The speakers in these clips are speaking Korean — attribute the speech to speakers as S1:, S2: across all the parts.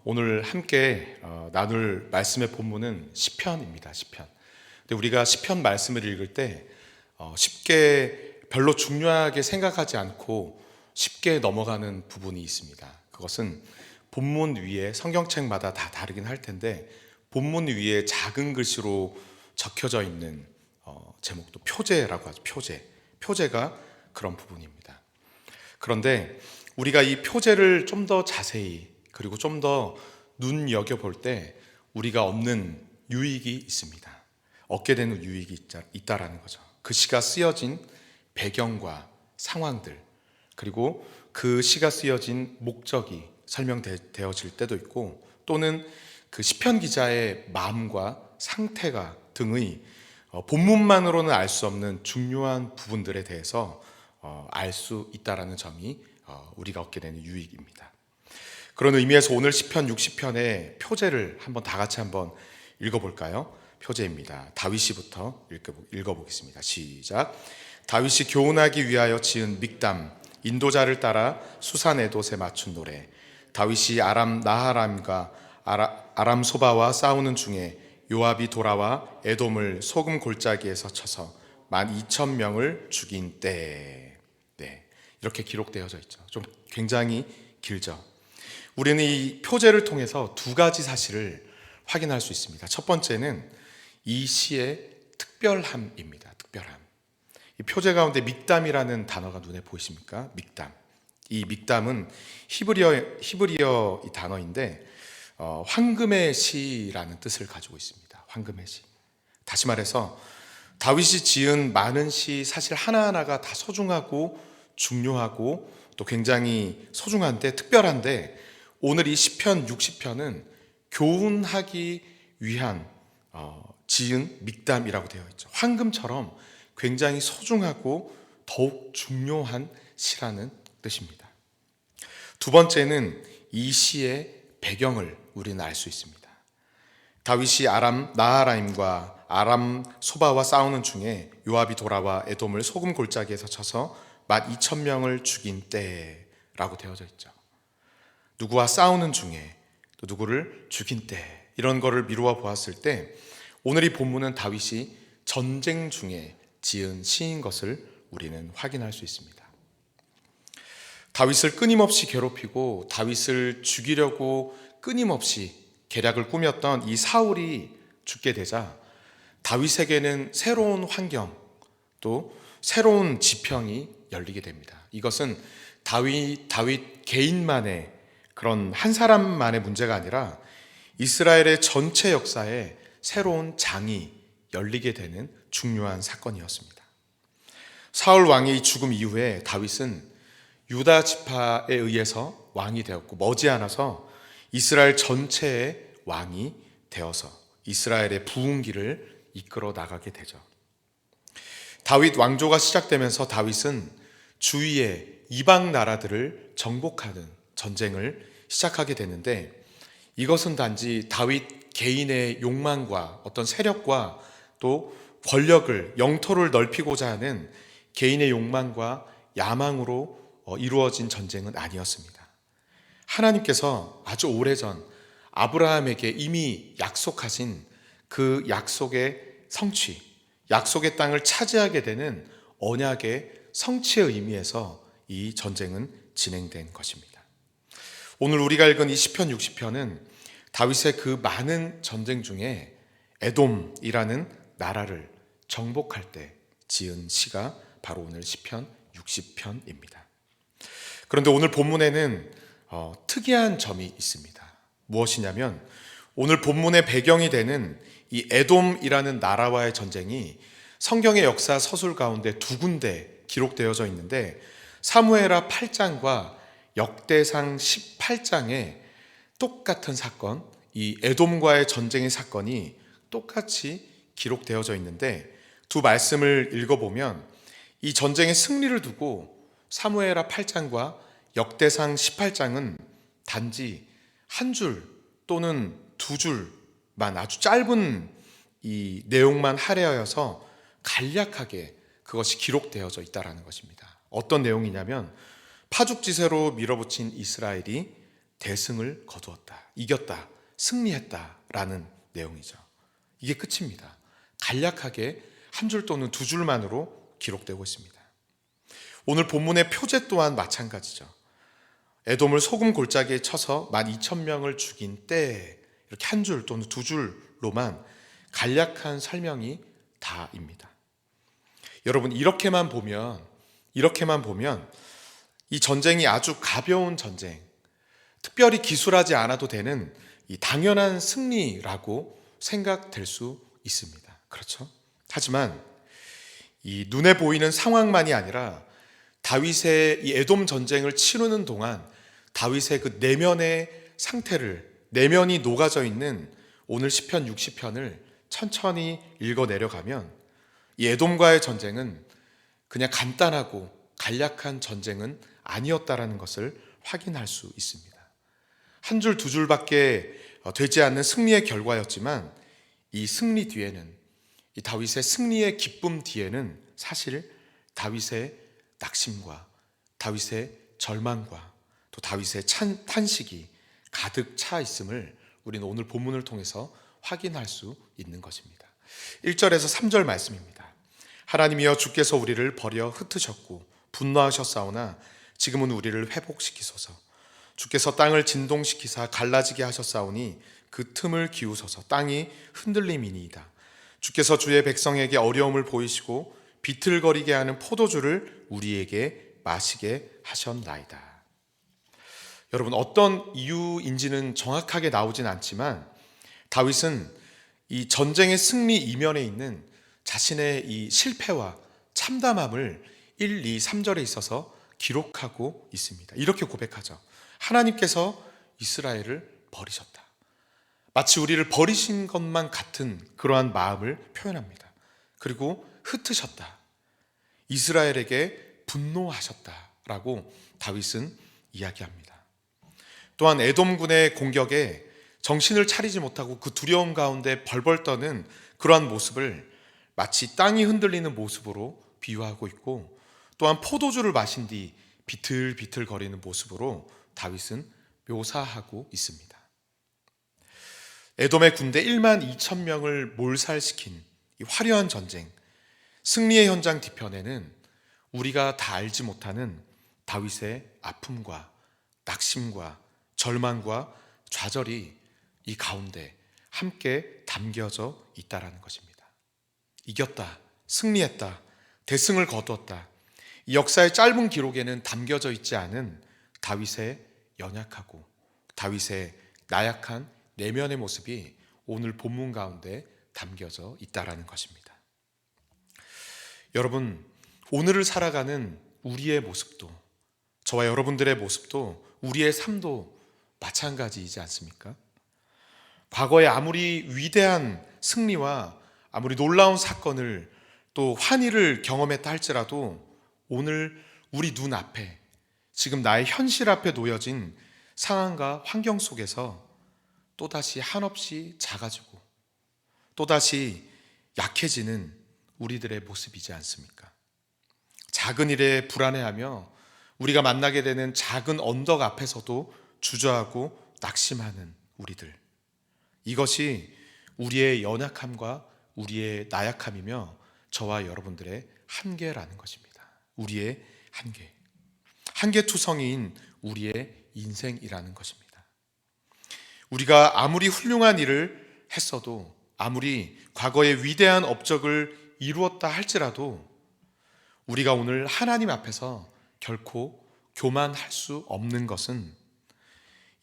S1: 오늘 함께 나눌 말씀의 본문은 시편입니다. 시편. 근데 우리가 시편 말씀을 읽을 때 쉽게 별로 중요하게 생각하지 않고 쉽게 넘어가는 부분이 있습니다. 그것은 본문 위에 성경책마다 다 다르긴 할 텐데 본문 위에 작은 글씨로 적혀져 있는 제목도 표제라고 하죠. 표제가 그런 부분입니다. 그런데 우리가 이 표제를 좀 더 자세히 그리고 좀 더 눈여겨볼 때 우리가 얻는 유익이 있습니다. 얻게 되는 유익이 있다라는 거죠. 그 시가 쓰여진 배경과 상황들, 그리고 그 시가 쓰여진 목적이 설명되어질 때도 있고, 또는 그 시편 기자의 마음과 상태가 등의 본문만으로는 알 수 없는 중요한 부분들에 대해서 알 수 있다라는 점이 우리가 얻게 되는 유익입니다. 그런 의미에서 오늘 시편 60편의 표제를 다 같이 한번 읽어볼까요? 표제입니다. 다윗시부터 읽어보겠습니다. 시작. 다윗이 교훈하기 위하여 지은 믹담, 인도자를 따라 수산에돛에 맞춘 노래. 다윗이 아람 나하람과 아람 소바와 싸우는 중에 요압이 돌아와 에돔을 소금 골짜기에서 쳐서 12,000명을 죽인 때. 네, 이렇게 기록되어져 있죠. 좀 굉장히 길죠. 우리는 이 표제를 통해서 두 가지 사실을 확인할 수 있습니다. 첫 번째는 이 시의 특별함입니다. 특별함. 이 표제 가운데 믹담이라는 단어가 눈에 보이십니까? 믹담. 이 믹담은 히브리어 이 단어인데 황금의 시라는 뜻을 가지고 있습니다. 황금의 시. 다시 말해서 다윗이 지은 많은 시 사실 하나하나가 다 소중하고 중요하고 또 굉장히 소중한데 특별한데, 오늘 이 시편 60편은 교훈하기 위한 지은 믹담이라고 되어 있죠. 황금처럼 굉장히 소중하고 더욱 중요한 시라는 뜻입니다. 두 번째는 이 시의 배경을 우리는 알 수 있습니다. 다윗이 아람 나하라임과 아람 소바와 싸우는 중에 요압이 돌아와 에돔을 소금 골짜기에서 쳐서 12,000명을 죽인 때라고 되어져 있죠. 누구와 싸우는 중에 또 누구를 죽인 때, 이런 거를 미루어 보았을 때 오늘 이 본문은 다윗이 전쟁 중에 지은 시인 것을 우리는 확인할 수 있습니다. 다윗을 끊임없이 괴롭히고 다윗을 죽이려고 끊임없이 계략을 꾸몄던 이 사울이 죽게 되자 다윗에게는 새로운 환경, 또 새로운 지평이 열리게 됩니다. 이것은 다윗 개인만의 그런 한 사람만의 문제가 아니라 이스라엘의 전체 역사에 새로운 장이 열리게 되는 중요한 사건이었습니다. 사울 왕의 죽음 이후에 다윗은 유다 지파에 의해서 왕이 되었고, 머지않아서 이스라엘 전체의 왕이 되어서 이스라엘의 부흥기를 이끌어 나가게 되죠. 다윗 왕조가 시작되면서 다윗은 주위의 이방 나라들을 정복하는 전쟁을 시작하게 되는데, 이것은 단지 다윗 개인의 욕망과 어떤 세력과 또 권력을, 영토를 넓히고자 하는 개인의 욕망과 야망으로 이루어진 전쟁은 아니었습니다. 하나님께서 아주 오래전 아브라함에게 이미 약속하신 그 약속의 성취, 약속의 땅을 차지하게 되는 언약의 성취의 의미에서 이 전쟁은 진행된 것입니다. 오늘 우리가 읽은 이 시편 60편은 다윗의 그 많은 전쟁 중에 에돔이라는 나라를 정복할 때 지은 시가 바로 오늘 시편 60편입니다. 그런데 오늘 본문에는 특이한 점이 있습니다. 무엇이냐면 오늘 본문의 배경이 되는 이 에돔이라는 나라와의 전쟁이 성경의 역사 서술 가운데 두 군데 기록되어져 있는데, 사무엘하 8장과 역대상 18장에 똑같은 사건, 이 에돔과의 전쟁의 사건이 똑같이 기록되어져 있는데, 두 말씀을 읽어보면 이 전쟁의 승리를 두고 사무엘하 8장과 역대상 18장은 단지 한 줄 또는 두 줄만, 아주 짧은 이 내용만 할애하여서 간략하게 그것이 기록되어져 있다는 것입니다. 어떤 내용이냐면 파죽지세로 밀어붙인 이스라엘이 대승을 거두었다, 이겼다, 승리했다라는 내용이죠. 이게 끝입니다. 간략하게 한 줄 또는 두 줄만으로 기록되고 있습니다. 오늘 본문의 표제 또한 마찬가지죠. 에돔을 소금 골짜기에 쳐서 12,000명을 죽인 때에 이렇게 한 줄 또는 두 줄로만 간략한 설명이 다입니다. 여러분, 이렇게만 보면 이 전쟁이 아주 가벼운 전쟁, 특별히 기술하지 않아도 되는 이 당연한 승리라고 생각될 수 있습니다. 그렇죠? 하지만 이 눈에 보이는 상황만이 아니라 다윗의 이 에돔 전쟁을 치르는 동안 다윗의 그 내면의 상태를, 내면이 녹아져 있는 오늘 시편 60편을 천천히 읽어 내려가면 이 에돔과의 전쟁은 그냥 간단하고 간략한 전쟁은 아니었다라는 것을 확인할 수 있습니다. 한 줄 두 줄밖에 되지 않는 승리의 결과였지만 이 승리 뒤에는, 이 다윗의 승리의 기쁨 뒤에는 사실 다윗의 낙심과 다윗의 절망과 또 다윗의 탄식이 가득 차 있음을 우리는 오늘 본문을 통해서 확인할 수 있는 것입니다. 1절에서 3절 말씀입니다. 하나님이여, 주께서 우리를 버려 흩으셨고 분노하셨사오나 지금은 우리를 회복시키소서. 주께서 땅을 진동시키사 갈라지게 하셨사오니 그 틈을 기우소서. 땅이 흔들림이니이다. 주께서 주의 백성에게 어려움을 보이시고 비틀거리게 하는 포도주를 우리에게 마시게 하셨나이다. 여러분, 어떤 이유인지는 정확하게 나오진 않지만 다윗은 이 전쟁의 승리 이면에 있는 자신의 이 실패와 참담함을 1, 2, 3절에 있어서 기록하고 있습니다. 이렇게 고백하죠. 하나님께서 이스라엘을 버리셨다. 마치 우리를 버리신 것만 같은 그러한 마음을 표현합니다. 그리고 흩으셨다. 이스라엘에게 분노하셨다라고 다윗은 이야기합니다. 또한 에돔군의 공격에 정신을 차리지 못하고 그 두려움 가운데 벌벌 떠는 그러한 모습을 마치 땅이 흔들리는 모습으로 비유하고 있고, 또한 포도주를 마신 뒤 비틀비틀 거리는 모습으로 다윗은 묘사하고 있습니다. 에돔의 군대 12,000명을 몰살시킨 이 화려한 전쟁, 승리의 현장 뒤편에는 우리가 다 알지 못하는 다윗의 아픔과 낙심과 절망과 좌절이 이 가운데 함께 담겨져 있다라는 것입니다. 이겼다, 승리했다, 대승을 거두었다. 이 역사의 짧은 기록에는 담겨져 있지 않은 다윗의 연약하고 다윗의 나약한 내면의 모습이 오늘 본문 가운데 담겨져 있다라는 것입니다. 여러분, 오늘을 살아가는 우리의 모습도, 저와 여러분들의 모습도, 우리의 삶도 마찬가지이지 않습니까? 과거에 아무리 위대한 승리와 아무리 놀라운 사건을 또 환희를 경험했다 할지라도 오늘 우리 눈앞에, 지금 나의 현실 앞에 놓여진 상황과 환경 속에서 또다시 한없이 작아지고 또다시 약해지는 우리들의 모습이지 않습니까? 작은 일에 불안해하며 우리가 만나게 되는 작은 언덕 앞에서도 주저하고 낙심하는 우리들, 이것이 우리의 연약함과 우리의 나약함이며 저와 여러분들의 한계라는 것입니다. 우리의 한계투성이인 우리의 인생이라는 것입니다. 우리가 아무리 훌륭한 일을 했어도, 아무리 과거에 위대한 업적을 이루었다 할지라도 우리가 오늘 하나님 앞에서 결코 교만할 수 없는 것은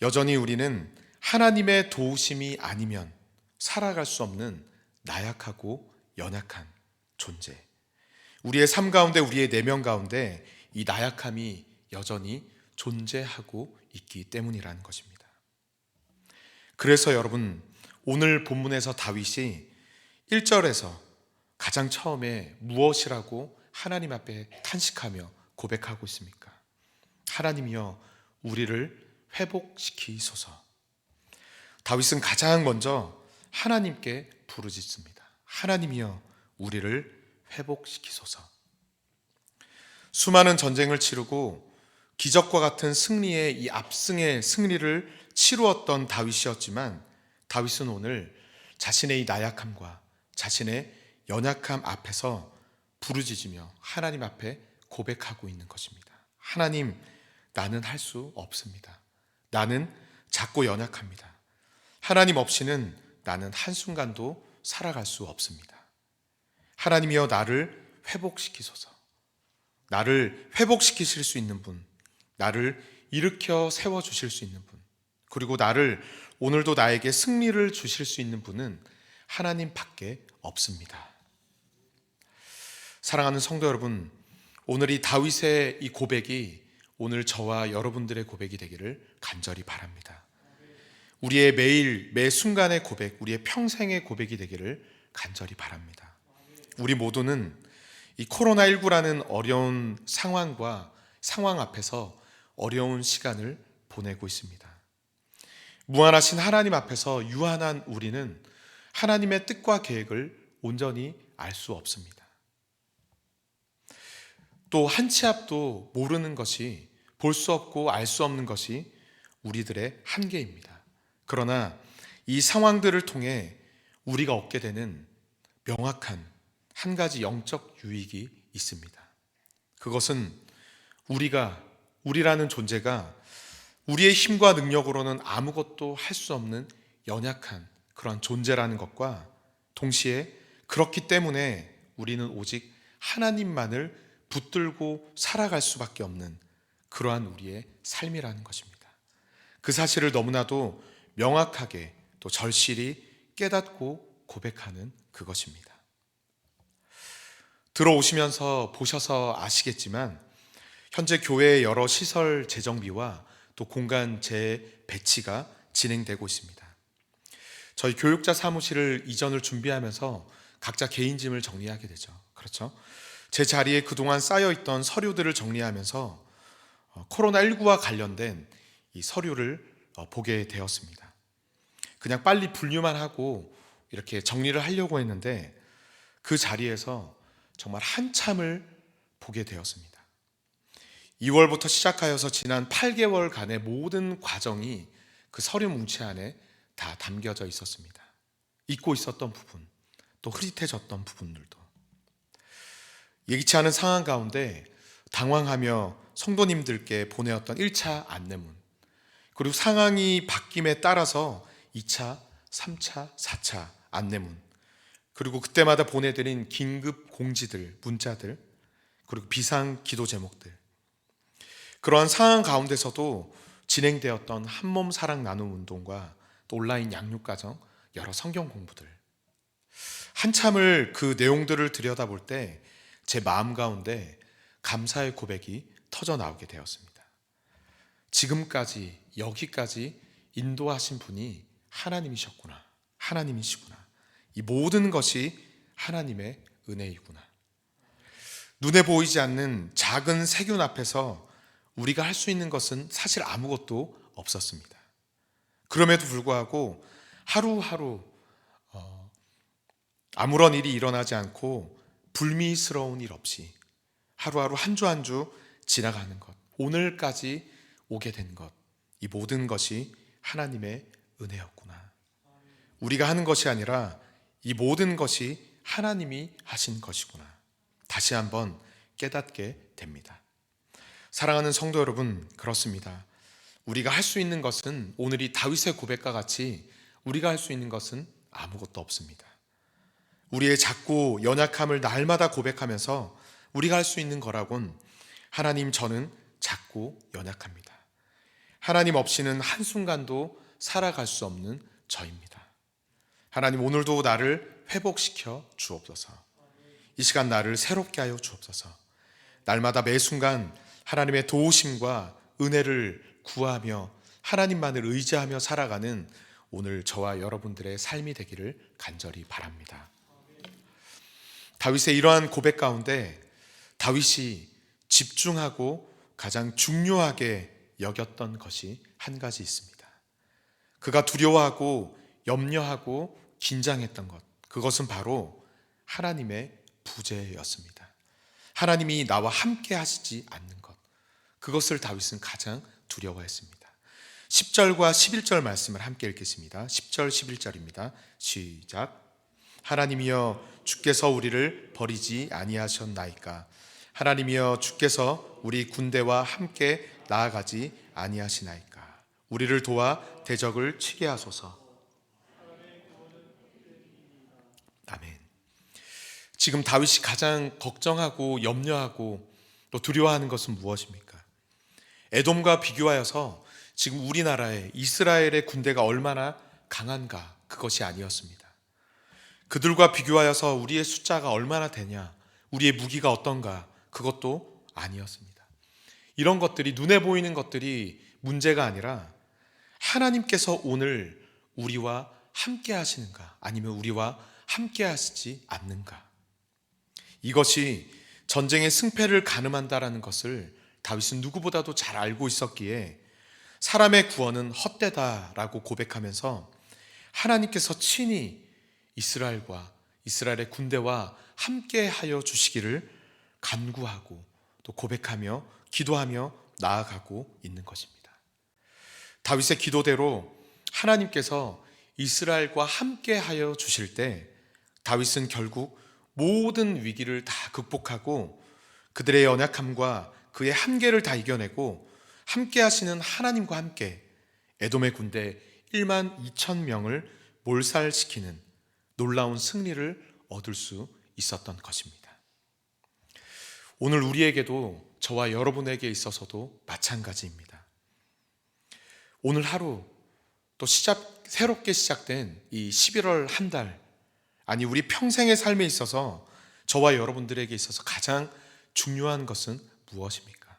S1: 여전히 우리는 하나님의 도우심이 아니면 살아갈 수 없는 나약하고 연약한 존재, 우리의 삶 가운데, 우리의 내면 가운데 이 나약함이 여전히 존재하고 있기 때문이라는 것입니다. 그래서 여러분, 오늘 본문에서 다윗이 1절에서 가장 처음에 무엇이라고 하나님 앞에 탄식하며 고백하고 있습니까? 하나님이여, 우리를 회복시키소서. 다윗은 가장 먼저 하나님께 부르짖습니다. 하나님이여, 우리를 회복시키소서. 수많은 전쟁을 치르고 기적과 같은 승리의 이 압승의 승리를 치루었던 다윗이었지만, 다윗은 오늘 자신의 이 나약함과 자신의 연약함 앞에서 부르짖으며 하나님 앞에 고백하고 있는 것입니다. 하나님, 나는 할 수 없습니다. 나는 작고 연약합니다. 하나님 없이는 나는 한순간도 살아갈 수 없습니다. 하나님이여, 나를 회복시키소서. 나를 회복시키실 수 있는 분, 나를 일으켜 세워주실 수 있는 분, 그리고 나를 오늘도 나에게 승리를 주실 수 있는 분은 하나님밖에 없습니다. 사랑하는 성도 여러분, 오늘 이 다윗의 이 고백이 오늘 저와 여러분들의 고백이 되기를 간절히 바랍니다. 우리의 매일 매 순간의 고백, 우리의 평생의 고백이 되기를 간절히 바랍니다. 우리 모두는 이 코로나19라는 어려운 상황 앞에서 어려운 시간을 보내고 있습니다. 무한하신 하나님 앞에서 유한한 우리는 하나님의 뜻과 계획을 온전히 알 수 없습니다. 또 한 치 앞도 모르는 것이, 볼 수 없고 알 수 없는 것이 우리들의 한계입니다. 그러나 이 상황들을 통해 우리가 얻게 되는 명확한 한 가지 영적 유익이 있습니다. 그것은 우리라는 존재가 우리의 힘과 능력으로는 아무것도 할 수 없는 연약한 그런 존재라는 것과 동시에 그렇기 때문에 우리는 오직 하나님만을 붙들고 살아갈 수밖에 없는 그러한 우리의 삶이라는 것입니다. 그 사실을 너무나도 명확하게 또 절실히 깨닫고 고백하는 그것입니다. 들어오시면서 보셔서 아시겠지만 현재 교회의 여러 시설 재정비와 또 공간 재배치가 진행되고 있습니다. 저희 교육자 사무실을 이전을 준비하면서 각자 개인 짐을 정리하게 되죠. 그렇죠? 제 자리에 그동안 쌓여있던 서류들을 정리하면서 코로나19와 관련된 이 서류를 보게 되었습니다. 그냥 빨리 분류만 하고 이렇게 정리를 하려고 했는데 그 자리에서 정말 한참을 보게 되었습니다. 2월부터 시작하여서 지난 8개월간의 모든 과정이 그 서류 뭉치 안에 다 담겨져 있었습니다. 잊고 있었던 부분, 또 흐릿해졌던 부분들도. 예기치 않은 상황 가운데 당황하며 성도님들께 보내었던 1차 안내문, 그리고 상황이 바뀜에 따라서 2차, 3차, 4차 안내문, 그리고 그때마다 보내드린 긴급 공지들, 문자들, 그리고 비상 기도 제목들, 그러한 상황 가운데서도 진행되었던 한몸 사랑 나눔 운동과 또 온라인 양육과정, 여러 성경 공부들, 한참을 그 내용들을 들여다볼 때 제 마음 가운데 감사의 고백이 터져 나오게 되었습니다. 지금까지 여기까지 인도하신 분이 하나님이셨구나, 하나님이시구나. 이 모든 것이 하나님의 은혜이구나. 눈에 보이지 않는 작은 세균 앞에서 우리가 할 수 있는 것은 사실 아무것도 없었습니다. 그럼에도 불구하고 하루하루 아무런 일이 일어나지 않고 불미스러운 일 없이 하루하루 한 주 한 주 지나가는 것, 오늘까지 오게 된 것, 이 모든 것이 하나님의 은혜였구나. 우리가 하는 것이 아니라 이 모든 것이 하나님이 하신 것이구나. 다시 한번 깨닫게 됩니다. 사랑하는 성도 여러분, 그렇습니다. 우리가 할 수 있는 것은 오늘 이 다윗의 고백과 같이 우리가 할 수 있는 것은 아무것도 없습니다. 우리의 작고 연약함을 날마다 고백하면서 우리가 할 수 있는 거라곤 하나님, 저는 작고 연약합니다. 하나님 없이는 한순간도 살아갈 수 없는 저입니다. 하나님, 오늘도 나를 회복시켜 주옵소서. 이 시간 나를 새롭게 하여 주옵소서. 날마다 매 순간 하나님의 도우심과 은혜를 구하며 하나님만을 의지하며 살아가는 오늘 저와 여러분들의 삶이 되기를 간절히 바랍니다. 다윗의 이러한 고백 가운데 다윗이 집중하고 가장 중요하게 여겼던 것이 한 가지 있습니다. 그가 두려워하고 염려하고 긴장했던 것, 그것은 바로 하나님의 부재였습니다. 하나님이 나와 함께 하시지 않는 것, 그것을 다윗은 가장 두려워했습니다. 10절과 11절 말씀을 함께 읽겠습니다. 10절 11절입니다. 시작. 하나님이여 주께서 우리를 버리지 아니하셨나이까. 하나님이여 주께서 우리 군대와 함께 나아가지 아니하시나이까. 우리를 도와 대적을 치게 하소서. 아멘. 지금 다윗이 가장 걱정하고 염려하고 또 두려워하는 것은 무엇입니까? 에돔과 비교하여서 지금 우리나라의 이스라엘의 군대가 얼마나 강한가, 그것이 아니었습니다. 그들과 비교하여서 우리의 숫자가 얼마나 되냐, 우리의 무기가 어떤가, 그것도 아니었습니다. 이런 것들이, 눈에 보이는 것들이 문제가 아니라 하나님께서 오늘 우리와 함께 하시는가, 아니면 우리와 함께 하시지 않는가, 이것이 전쟁의 승패를 가늠한다라는 것을 다윗은 누구보다도 잘 알고 있었기에 사람의 구원은 헛되다라고 고백하면서 하나님께서 친히 이스라엘과 이스라엘의 군대와 함께 하여 주시기를 간구하고 또 고백하며 기도하며 나아가고 있는 것입니다. 다윗의 기도대로 하나님께서 이스라엘과 함께 하여 주실 때 다윗은 결국 모든 위기를 다 극복하고 그들의 연약함과 그의 한계를 다 이겨내고 함께 하시는 하나님과 함께 에돔의 군대 1만 2천 명을 몰살시키는 놀라운 승리를 얻을 수 있었던 것입니다. 오늘 우리에게도, 저와 여러분에게 있어서도 마찬가지입니다. 오늘 하루, 또 새롭게 시작된 이 11월 한 달, 아니 우리 평생의 삶에 있어서 저와 여러분들에게 있어서 가장 중요한 것은 무엇입니까?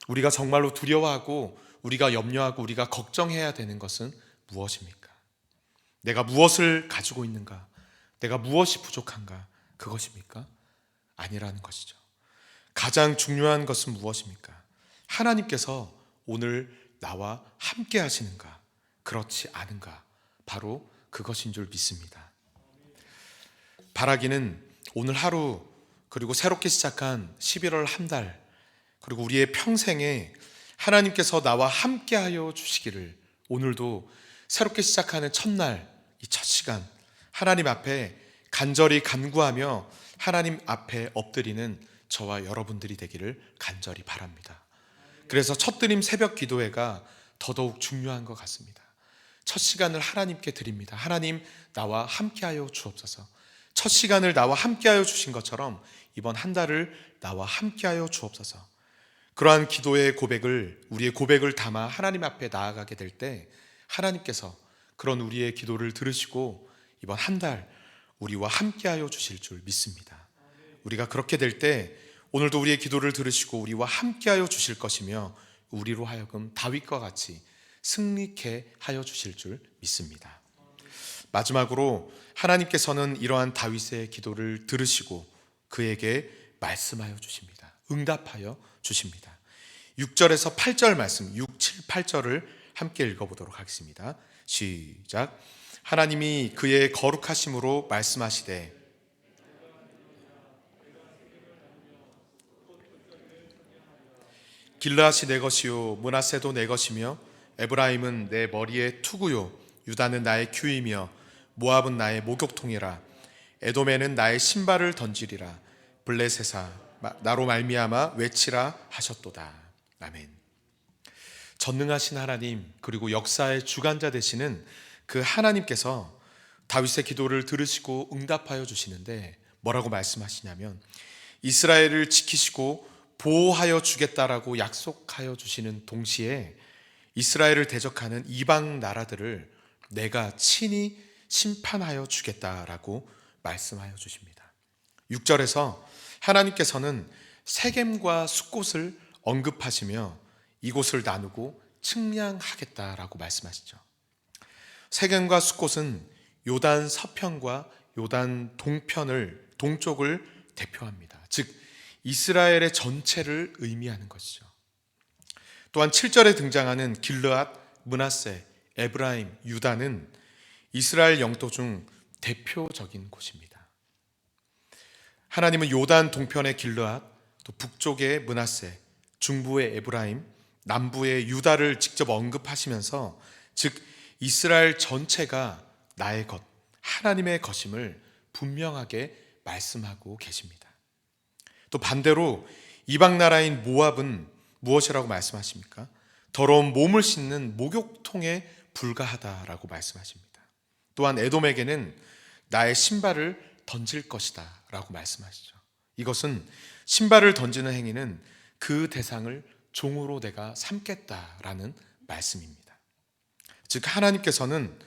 S1: 우리가 정말로 두려워하고 우리가 염려하고 우리가 걱정해야 되는 것은 무엇입니까? 내가 무엇을 가지고 있는가? 내가 무엇이 부족한가? 그것입니까? 아니라는 것이죠. 가장 중요한 것은 무엇입니까? 하나님께서 오늘 나와 함께 하시는가? 그렇지 않은가? 바로 그것인 줄 믿습니다. 바라기는 오늘 하루, 그리고 새롭게 시작한 11월 한 달, 그리고 우리의 평생에 하나님께서 나와 함께하여 주시기를, 오늘도 새롭게 시작하는 첫날, 이 첫 시간 하나님 앞에 간절히 간구하며 하나님 앞에 엎드리는 저와 여러분들이 되기를 간절히 바랍니다. 그래서 첫 드림 새벽 기도회가 더더욱 중요한 것 같습니다. 첫 시간을 하나님께 드립니다. 하나님, 나와 함께하여 주옵소서. 첫 시간을 나와 함께하여 주신 것처럼 이번 한 달을 나와 함께하여 주옵소서. 그러한 기도의 고백을, 우리의 고백을 담아 하나님 앞에 나아가게 될 때 하나님께서 그런 우리의 기도를 들으시고 이번 한 달 우리와 함께하여 주실 줄 믿습니다. 우리가 그렇게 될 때 오늘도 우리의 기도를 들으시고 우리와 함께하여 주실 것이며 우리로 하여금 다윗과 같이 승리케 하여 주실 줄 믿습니다. 마지막으로 하나님께서는 이러한 다윗의 기도를 들으시고 그에게 말씀하여 주십니다. 응답하여 주십니다. 6절에서 8절 말씀, 6, 7, 8절을 함께 읽어보도록 하겠습니다. 시작. 하나님이 그의 거룩하심으로 말씀하시되 길르앗이 내 것이요 므낫세도 내 것이며 에브라임은 내 머리의 투구요 유다는 나의 규이며 모압은 나의 목욕통이라. 에돔에는 나의 신발을 던지리라. 블레셋아 나로 말미암아 외치라 하셨도다. 아멘. 전능하신 하나님, 그리고 역사의 주관자 되시는 그 하나님께서 다윗의 기도를 들으시고 응답하여 주시는데 뭐라고 말씀하시냐면 이스라엘을 지키시고 보호하여 주겠다라고 약속하여 주시는 동시에 이스라엘을 대적하는 이방 나라들을 내가 친히 심판하여 주겠다라고 말씀하여 주십니다. 6절에서 하나님께서는 세겜과 숫곳을 언급하시며 이곳을 나누고 측량하겠다라고 말씀하시죠. 세겜과 숫곳은 요단 서편과 요단 동쪽을 대표합니다. 즉 이스라엘의 전체를 의미하는 것이죠. 또한 7절에 등장하는 길르앗, 므낫세, 에브라임, 유다는 이스라엘 영토 중 대표적인 곳입니다. 하나님은 요단 동편의 길르앗, 또 북쪽의 므낫세, 중부의 에브라임, 남부의 유다를 직접 언급하시면서 즉 이스라엘 전체가 나의 것, 하나님의 것임을 분명하게 말씀하고 계십니다. 또 반대로 이방 나라인 모압은 무엇이라고 말씀하십니까? 더러운 몸을 씻는 목욕통에 불과하다라고 말씀하십니다. 또한 에돔에게는 나의 신발을 던질 것이다 라고 말씀하시죠. 이것은 신발을 던지는 행위는 그 대상을 종으로 내가 삼겠다라는 말씀입니다. 즉 하나님께서는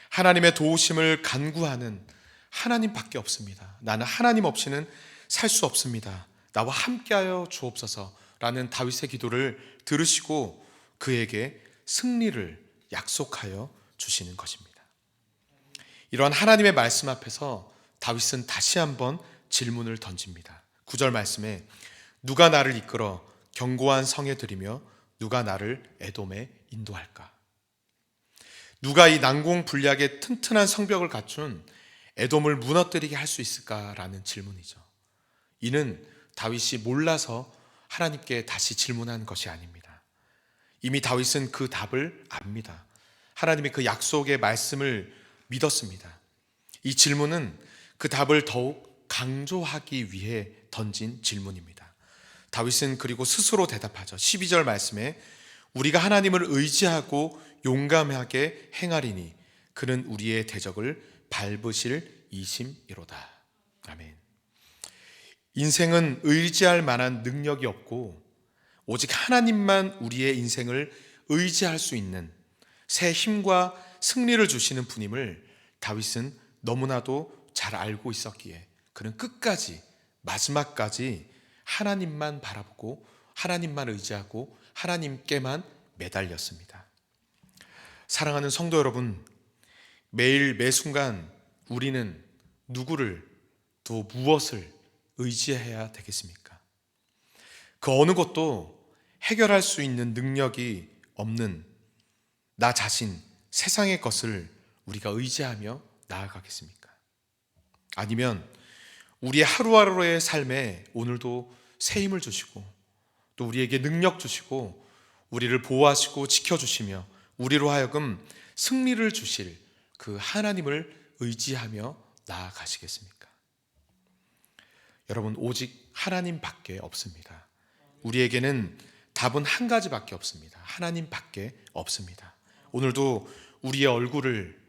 S1: 하나님의 도우심을 간구하는 하나님밖에 없습니다. 나는 하나님 없이는 살 수 없습니다. 나와 함께하여 주옵소서라는 다윗의 기도를 들으시고 그에게 승리를 약속하여 주시는 것입니다. 이러한 하나님의 말씀 앞에서 다윗은 다시 한번 질문을 던집니다. 9절 말씀에 누가 나를 이끌어 견고한 성에 들이며 누가 나를 에돔에 인도할까? 누가 이 난공불락의 튼튼한 성벽을 갖춘 에돔을 무너뜨리게 할 수 있을까라는 질문이죠. 이는 다윗이 몰라서 하나님께 다시 질문한 것이 아닙니다. 이미 다윗은 그 답을 압니다. 하나님의 그 약속의 말씀을 믿었습니다. 이 질문은 그 답을 더욱 강조하기 위해 던진 질문입니다. 다윗은 그리고 스스로 대답하죠. 12절 말씀에 우리가 하나님을 의지하고 용감하게 행하리니 그는 우리의 대적을 밟으실 이심이로다. 아멘. 인생은 의지할 만한 능력이 없고 오직 하나님만 우리의 인생을 의지할 수 있는 새 힘과 승리를 주시는 분임을 다윗은 너무나도 잘 알고 있었기에 그는 끝까지 마지막까지 하나님만 바라보고 하나님만 의지하고 하나님께만 매달렸습니다. 사랑하는 성도 여러분, 매일 매 순간 우리는 누구를 또 무엇을 의지해야 되겠습니까? 그 어느 것도 해결할 수 있는 능력이 없는 나 자신, 세상의 것을 우리가 의지하며 나아가겠습니까? 아니면 우리의 하루하루의 삶에 오늘도 새 힘을 주시고 또 우리에게 능력 주시고 우리를 보호하시고 지켜주시며 우리로 하여금 승리를 주실 그 하나님을 의지하며 나아가시겠습니까? 여러분, 오직 하나님밖에 없습니다. 우리에게는 답은 한 가지밖에 없습니다. 하나님밖에 없습니다. 오늘도 우리의 얼굴을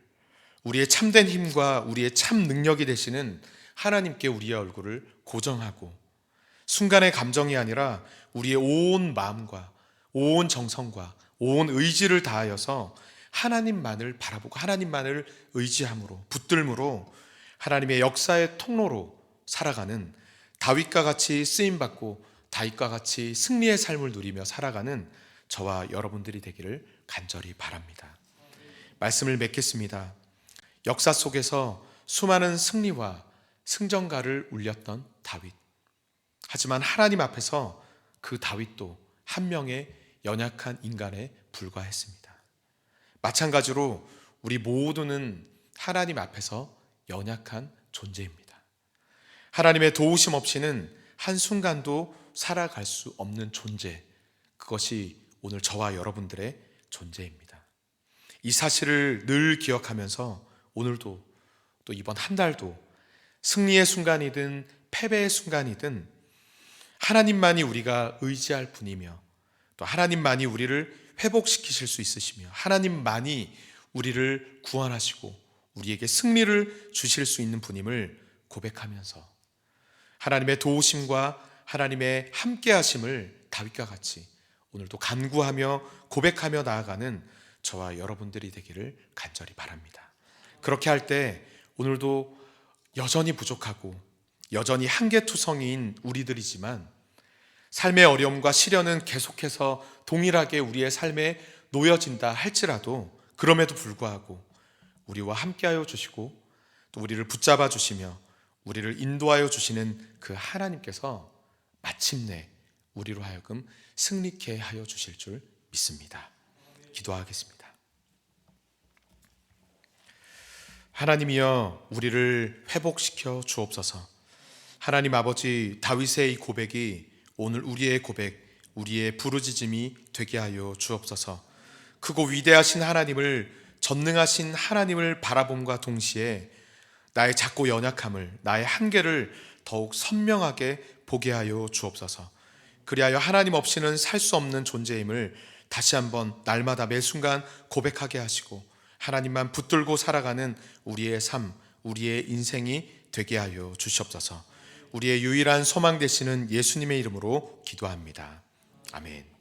S1: 우리의 참된 힘과 우리의 참 능력이 되시는 하나님께 우리의 얼굴을 고정하고 순간의 감정이 아니라 우리의 온 마음과 온 정성과 온 의지를 다하여서 하나님만을 바라보고 하나님만을 의지함으로 붙들므로 하나님의 역사의 통로로 살아가는 다윗과 같이 쓰임받고 다윗과 같이 승리의 삶을 누리며 살아가는 저와 여러분들이 되기를 간절히 바랍니다. 말씀을 맺겠습니다. 역사 속에서 수많은 승리와 승전가를 울렸던 다윗. 하지만 하나님 앞에서 그 다윗도 한 명의 연약한 인간에 불과했습니다. 마찬가지로 우리 모두는 하나님 앞에서 연약한 존재입니다. 하나님의 도우심 없이는 한순간도 살아갈 수 없는 존재, 그것이 오늘 저와 여러분들의 존재입니다. 이 사실을 늘 기억하면서 오늘도 또 이번 한 달도 승리의 순간이든 패배의 순간이든 하나님만이 우리가 의지할 분이며 또 하나님만이 우리를 회복시키실 수 있으시며 하나님만이 우리를 구원하시고 우리에게 승리를 주실 수 있는 분임을 고백하면서 하나님의 도우심과 하나님의 함께하심을 다윗과 같이 오늘도 간구하며 고백하며 나아가는 저와 여러분들이 되기를 간절히 바랍니다. 그렇게 할 때 오늘도 여전히 부족하고 여전히 한계투성이인 우리들이지만 삶의 어려움과 시련은 계속해서 동일하게 우리의 삶에 놓여진다 할지라도 그럼에도 불구하고 우리와 함께하여 주시고 또 우리를 붙잡아 주시며 우리를 인도하여 주시는 그 하나님께서 마침내 우리로 하여금 승리케 하여 주실 줄 믿습니다. 기도하겠습니다. 하나님이여 우리를 회복시켜 주옵소서. 하나님 아버지, 다윗의 이 고백이 오늘 우리의 고백, 우리의 부르짖음이 되게 하여 주옵소서. 크고 위대하신 하나님을, 전능하신 하나님을 바라봄과 동시에 나의 작고 연약함을, 나의 한계를 더욱 선명하게 보게 하여 주옵소서. 그리하여 하나님 없이는 살 수 없는 존재임을 다시 한번 날마다 매 순간 고백하게 하시고 하나님만 붙들고 살아가는 우리의 삶, 우리의 인생이 되게 하여 주시옵소서. 우리의 유일한 소망 되시는 예수님의 이름으로 기도합니다. 아멘.